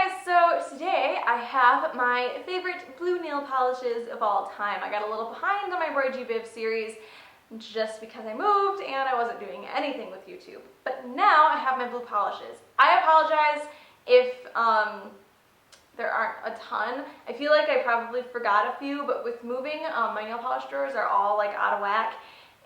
Hi guys, so today I have my favorite blue nail polishes of all time. I got a little behind on my Roy G. Biv series just because I moved and I wasn't doing anything with YouTube. But now I have my blue polishes. I apologize if there aren't a ton. I feel like I probably forgot a few, but with moving, my nail polish drawers are all like out of whack.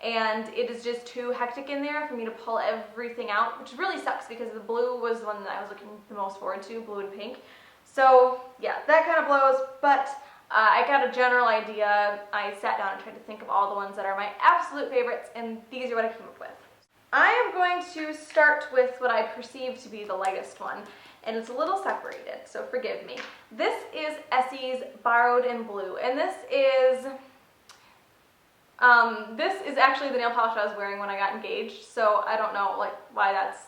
And it is just too hectic in there for me to pull everything out, which really sucks because the blue was the one that I was looking the most forward to, blue and pink. So yeah, that kind of blows, but I got a general idea. I sat down and tried to think of all the ones that are my absolute favorites, and these are what I came up with. I am going to start with what I perceive to be the lightest one, and it's a little separated, so forgive me. This is Essie's Borrowed in Blue, and this is actually the nail polish I was wearing when I got engaged, so I don't know like why that's,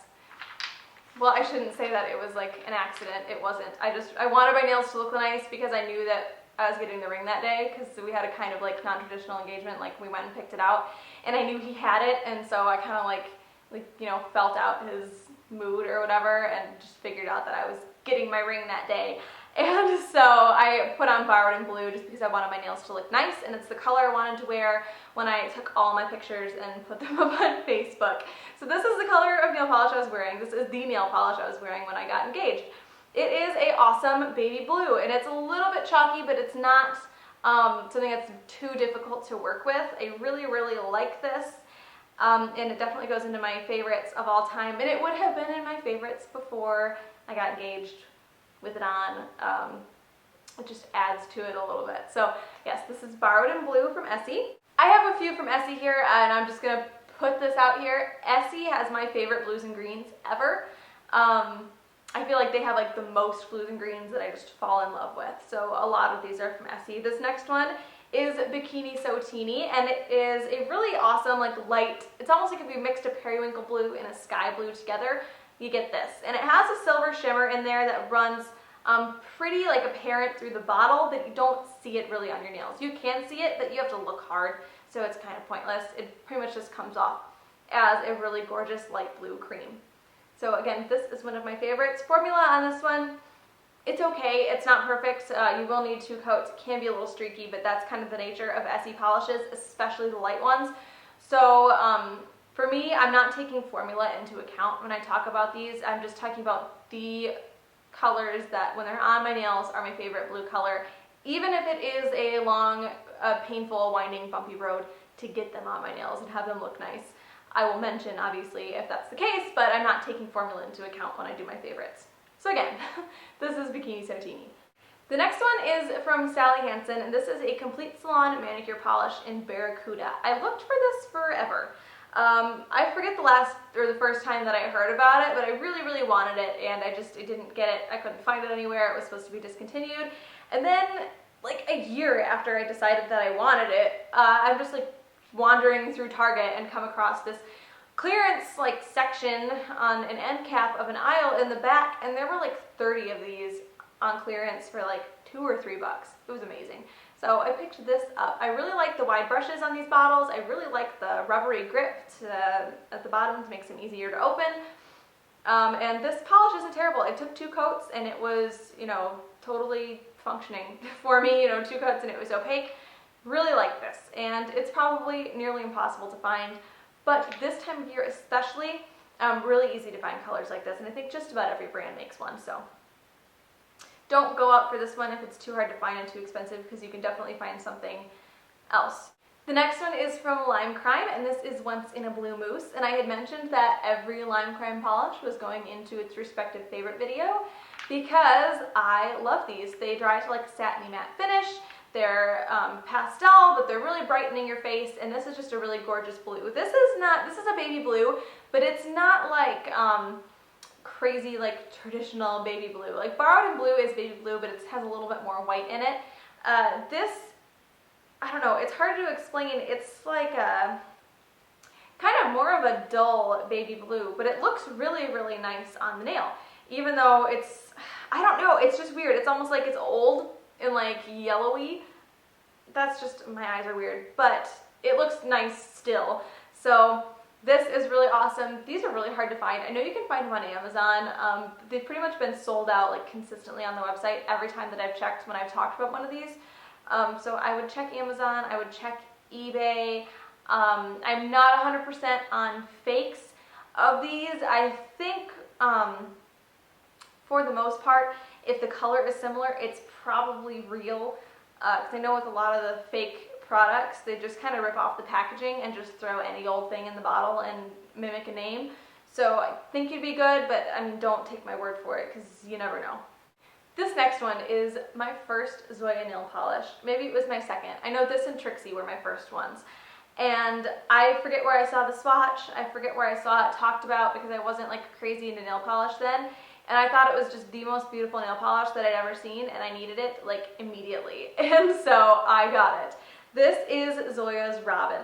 well, I shouldn't say that it was like an accident. It wasn't. I wanted my nails to look nice because I knew that I was getting the ring that day, because we had a kind of like non-traditional engagement, like we went and picked it out, and I knew he had it, and so I kind of like you know, felt out his mood or whatever, and just figured out that I was getting my ring that day. And so I put on Borrowed in Blue just because I wanted my nails to look nice, and it's the color I wanted to wear when I took all my pictures and put them up on Facebook. So this is the color of nail polish I was wearing. This is the nail polish I was wearing when I got engaged. It is a awesome baby blue, and it's a little bit chalky, but it's not something that's too difficult to work with. I really, really like this, and it definitely goes into my favorites of all time, and it would have been in my favorites before I got engaged. With it on, it just adds to it a little bit. So yes, this is Borrowed in Blue from Essie. I have a few from Essie here, and I'm just gonna put this out here. Essie has my favorite blues and greens ever. I feel like they have like the most blues and greens that I just fall in love with. So a lot of these are from Essie. This next one is Bikini So, and it is a really awesome like light, it's almost like if you mixed a periwinkle blue and a sky blue together, you get this. And it has a silver shimmer in there that runs pretty like apparent through the bottle, but you don't see it really on your nails. You can see it, but you have to look hard, so it's kind of pointless. It pretty much just comes off as a really gorgeous light blue cream. So again, this is one of my favorites. Formula on this one, it's okay. It's not perfect. You will need 2 coats. It can be a little streaky, but that's kind of the nature of Essie polishes, especially the light ones. So for me, I'm not taking formula into account when I talk about these. I'm just talking about the colors that, when they're on my nails, are my favorite blue color, even if it is a long, painful, winding, bumpy road to get them on my nails and have them look nice. I will mention, obviously, if that's the case, but I'm not taking formula into account when I do my favorites. So again, this is Bikini So. The next one is from Sally Hansen, and this is a complete salon manicure polish in Barracuda. I looked for this forever. I forget the first time that I heard about it, but I really, really wanted it, and I didn't get it. I couldn't find it anywhere. It was supposed to be discontinued. And then, like a year after I decided that I wanted it, I'm just like wandering through Target and come across this clearance like section on an end cap of an aisle in the back, and there were like 30 of these on clearance for like $2 or $3. It was amazing. So I picked this up. I really like the wide brushes on these bottles. I really like the rubbery grip at the bottom to make them easier to open. And this polish isn't terrible. I took 2 coats and it was, you know, totally functioning for me. You know, 2 coats and it was opaque. Really like this. And it's probably nearly impossible to find, but this time of year especially, really easy to find colors like this. And I think just about every brand makes one, so. Don't go out for this one if it's too hard to find and too expensive, because you can definitely find something else. The next one is from Lime Crime, and this is Once in a Blue Mousse. And I had mentioned that every Lime Crime polish was going into its respective favorite video because I love these. They dry to like a satiny matte finish. They're pastel, but they're really brightening your face, and this is just a really gorgeous blue. This is a baby blue, but it's not like crazy like traditional baby blue. Like Borrowed in Blue is baby blue, but it has a little bit more white in it. This, I don't know, it's hard to explain. It's like a kind of more of a dull baby blue, but it looks really, really nice on the nail. Even though it's, I don't know, it's just weird. It's almost like it's old and like yellowy. That's just, my eyes are weird, but it looks nice still. So This is really awesome. These are really hard to find. I know you can find them on Amazon. They've pretty much been sold out like consistently on the website every time that I've checked when I've talked about one of these. So I would check Amazon, I would check eBay. I'm not 100% on fakes of these. I think for the most part, if the color is similar, it's probably real. Because I know with a lot of the fake products, they just kind of rip off the packaging and just throw any old thing in the bottle and mimic a name. So I think you'd be good, but I mean, don't take my word for it because you never know. This next one is my first Zoya nail polish. Maybe it was my second. I know this and Trixie were my first ones. And I forget where I saw the swatch. I forget where I saw it talked about because I wasn't like crazy into nail polish then. And I thought it was just the most beautiful nail polish that I'd ever seen, and I needed it like immediately. And so I got it. This is Zoya's Robin.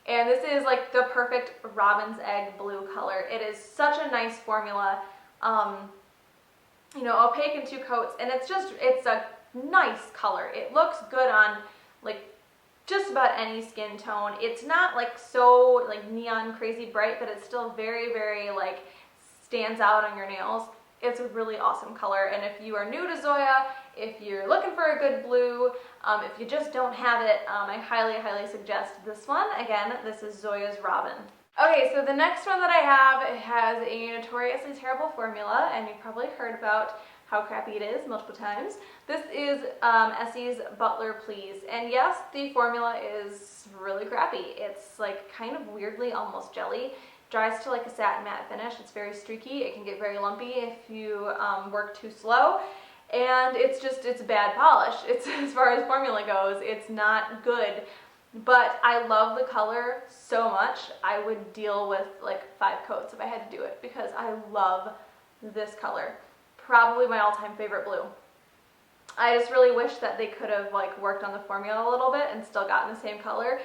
And this is like the perfect robin's egg blue color. It is such a nice formula. You know, opaque in 2 coats, and it's a nice color. It looks good on like just about any skin tone. It's not like so like neon crazy bright, but it's still very, very like stands out on your nails. It's a really awesome color, and if you are new to Zoya, if you're looking for a good blue, if you just don't have it, I highly, highly suggest this one. Again, this is Zoya's Robin. Okay, so the next one that I have, it has a notoriously terrible formula, and you've probably heard about how crappy it is multiple times. This is Essie's Butler Please, and yes, the formula is really crappy. It's like kind of weirdly almost jelly. Dries to like a satin matte finish. It's very streaky. It can get very lumpy if you work too slow, and it's bad polish. It's as far as formula goes, it's not good. But I love the color so much, I would deal with like 5 coats if I had to do it because I love this color. Probably my all-time favorite blue. I just really wish that they could have like worked on the formula a little bit and still gotten the same color.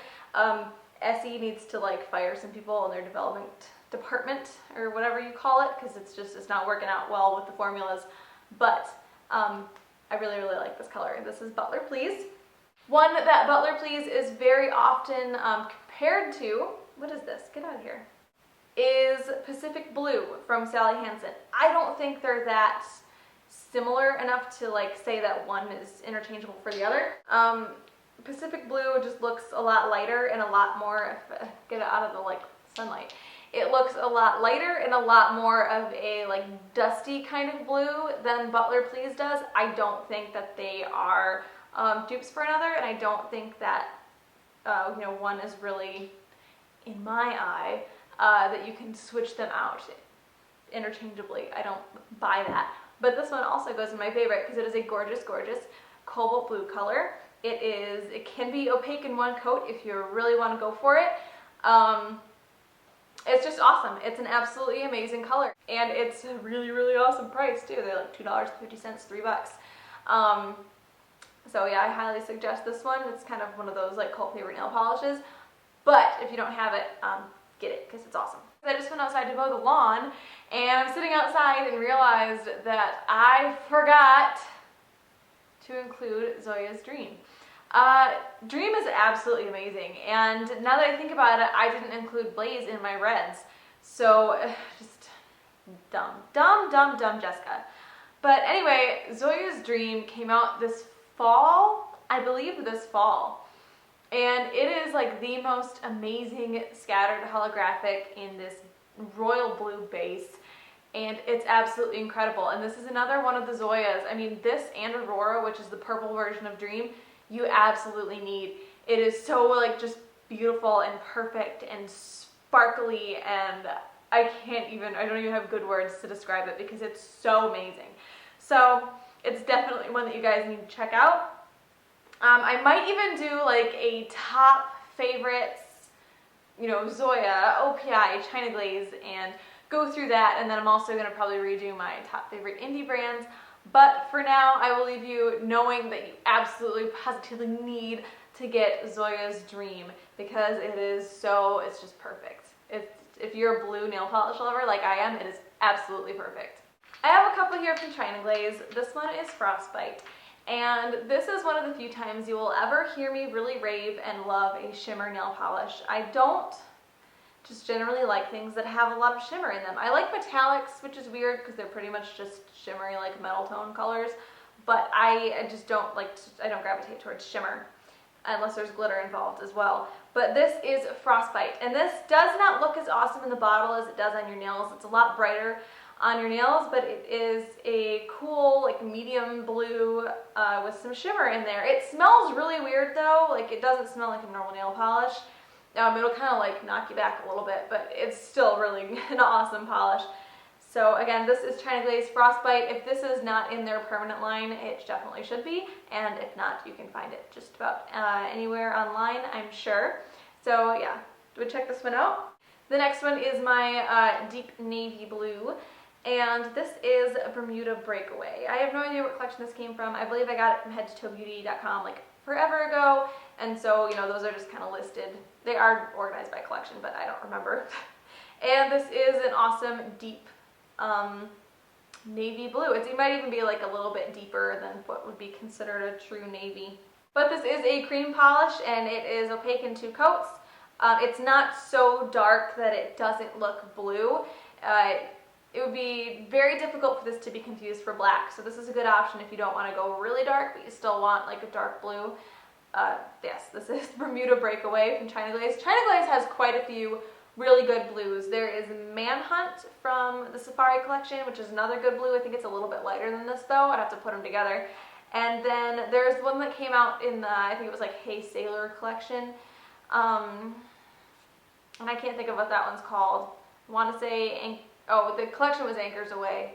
Essie needs to like fire some people in their development department or whatever you call it because it's not working out well with the formulas. But I really, really like this color. This is Butler Please. One that Butler Please is very often compared to, what is this? Get out of here. Is Pacific Blue from Sally Hansen. I don't think they're that similar enough to like say that one is interchangeable for the other. Pacific Blue just looks a lot lighter and a lot more, get it out of the like sunlight. It looks a lot lighter and a lot more of a like dusty kind of blue than Butler Please does. I don't think that they are dupes for another, and I don't think that you know, one is really, in my eye, that you can switch them out interchangeably. I don't buy that. But this one also goes in my favorite because it is a gorgeous, gorgeous cobalt blue color. It can be opaque in 1 coat if you really want to go for it. It's just awesome. It's an absolutely amazing color, and it's a really, really awesome price too. They're like $2.50, $3. So yeah, I highly suggest this one. It's kind of one of those like cult favorite nail polishes. But if you don't have it, get it because it's awesome. I just went outside to mow the lawn, and I'm sitting outside and realized that I forgot to include Zoya's Dream. Dream is absolutely amazing, and now that I think about it, I didn't include Blaze in my reds. So just dumb Jessica. But anyway, Zoya's Dream came out this fall, I believe this fall. And it is like the most amazing scattered holographic in this royal blue base. And it's absolutely incredible. And this is another one of the Zoyas. I mean, this and Aurora, which is the purple version of Dream, you absolutely need. It is so like just beautiful and perfect and sparkly, and I don't even have good words to describe it because it's so amazing. So it's definitely one that you guys need to check out. I might even do like a top favorites, you know, Zoya, OPI, China Glaze, and go through that, and then I'm also going to probably redo my top favorite indie brands. But for now, I will leave you knowing that you absolutely positively need to get Zoya's Dream because it's just perfect. If you're a blue nail polish lover like I am, it is absolutely perfect. I have a couple here from China Glaze. This one is Frostbite. And this is one of the few times you will ever hear me really rave and love a shimmer nail polish. I don't just generally like things that have a lot of shimmer in them. I like metallics, which is weird because they're pretty much just shimmery like metal tone colors, but I just don't like, I don't gravitate towards shimmer unless there's glitter involved as well. But this is Frostbite, and this does not look as awesome in the bottle as it does on your nails. It's a lot brighter on your nails, but it is a cool like medium blue with some shimmer in there. It smells really weird though, like it doesn't smell like a normal nail polish. It'll kind of like knock you back a little bit, but it's still really an awesome polish. So again, this is China Glaze Frostbite. If this is not in their permanent line, it definitely should be, and if not, you can find it just about anywhere online, I'm sure. So yeah, do we check this one out? The next one is my deep navy blue, and this is Bermuda Breakaway. I have no idea what collection this came from. I believe I got it from headtotoebeauty.com like forever ago, and so, you know, those are just kind of listed. They are organized by collection, but I don't remember. And this is an awesome deep navy blue. It might even be like a little bit deeper than what would be considered a true navy. But this is a cream polish, and it is opaque in 2 coats. It's not so dark that it doesn't look blue. It would be very difficult for this to be confused for black, so this is a good option if you don't want to go really dark, but you still want like a dark blue. Yes, this is Bermuda Breakaway from China Glaze. China Glaze has quite a few really good blues. There is Manhunt from the Safari collection, which is another good blue. I think it's a little bit lighter than this though. I'd have to put them together. And then there's one that came out in the, I think it was like Hey Sailor collection. And I can't think of what that one's called. I want to say, oh, the collection was Anchors Away.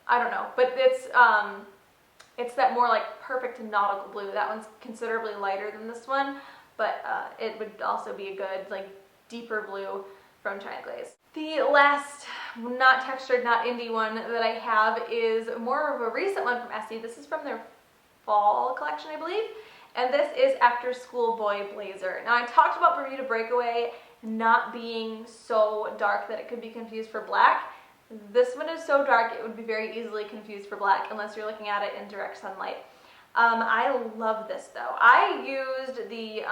I don't know, but it's that more like perfect nautical blue. That one's considerably lighter than this one, but it would also be a good like deeper blue from China Glaze. The last not textured, not indie one that I have is more of a recent one from Essie. This is from their fall collection, I believe, and this is After Schoolboy Blazer. Now I talked about Bermuda Breakaway not being so dark that it could be confused for black. This one is so dark it would be very easily confused for black unless you're looking at it in direct sunlight. I love this though. I used the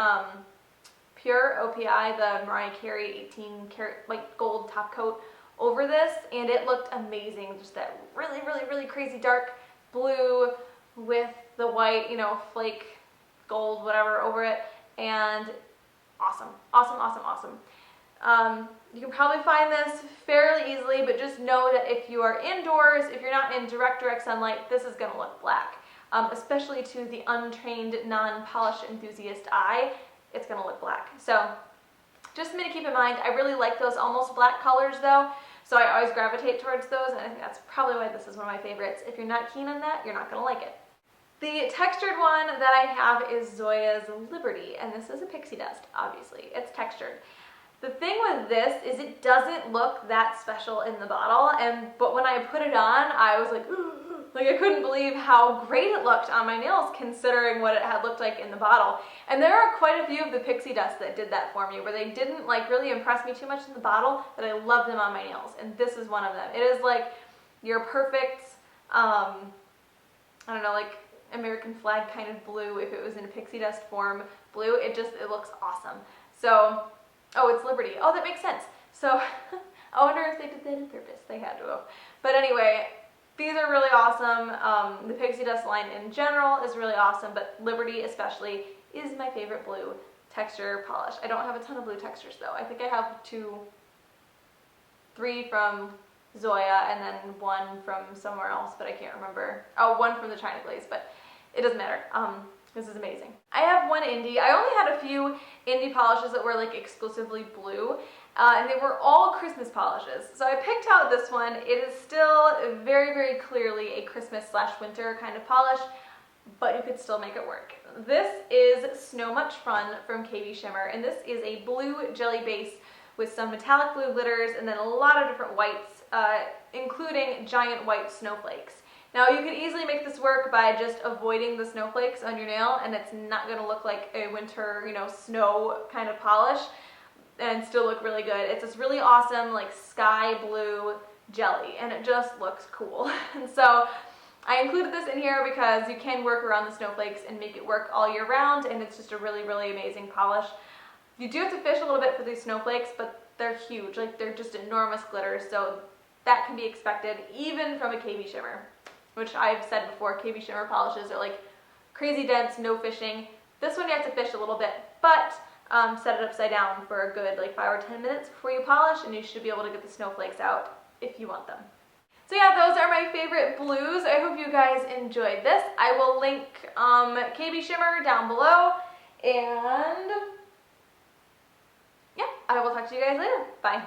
Pure OPI, the Mariah Carey 18 karat like gold top coat over this, and it looked amazing. Just that really, really, really crazy dark blue with the white, you know, flake gold, whatever, over it, and awesome, awesome, awesome, awesome. You can probably find this fairly easily, but just know that if you are indoors, if you're not in direct sunlight, this is going to look black. Especially to the untrained, non-polish enthusiast eye, it's going to look black. So just something to keep in mind. I really like those almost black colors though, so I always gravitate towards those, and I think that's probably why this is one of my favorites. If you're not keen on that, you're not going to like it. The textured one that I have is Zoya's Liberty, and this is a pixie dust, obviously. It's textured. The thing with this is it doesn't look that special in the bottle, but when I put it on, I was like, ooh, like I couldn't believe how great it looked on my nails considering what it had looked like in the bottle. And there are quite a few of the pixie dust that did that for me, where they didn't like really impress me too much in the bottle, but I loved them on my nails, and this is one of them. It is like your perfect, I don't know, like American flag kind of blue. If it was in a pixie dust form blue, it looks awesome. So, oh, it's Liberty. Oh, that makes sense. So I wonder if they did that on purpose. They had to have. But anyway, these are really awesome. The pixie dust line in general is really awesome, but Liberty especially is my favorite blue texture polish. I don't have a ton of blue textures though. I think I have 3 from Zoya and then 1 from somewhere else, but I can't remember. Oh, 1 from the China Glaze, but it doesn't matter. This is amazing. I have 1 indie. I only had a few indie polishes that were like exclusively blue, and they were all Christmas polishes. So I picked out this one. It is still very, very clearly a Christmas/winter kind of polish, but you could still make it work. This is Snow Much Fun from KB Shimmer, and this is a blue jelly base with some metallic blue glitters and then a lot of different whites, including giant white snowflakes. Now you could easily make this work by just avoiding the snowflakes on your nail, and it's not going to look like a winter, you know, snow kind of polish and still look really good. It's this really awesome like sky blue jelly, and it just looks cool. And so I included this in here because you can work around the snowflakes and make it work all year round, and it's just a really, really amazing polish. You do have to fish a little bit for these snowflakes, but they're huge. Like, they're just enormous glitters, so that can be expected even from a KB shimmer, which I've said before, KB shimmer polishes are like crazy dense, no fishing. This one you have to fish a little bit, but set it upside down for a good like 5 or 10 minutes before you polish, and you should be able to get the snowflakes out if you want them. So yeah, those are my favorite blues. I hope you guys enjoyed this. I will link KB shimmer down below, and yeah, I will talk to you guys later. Bye.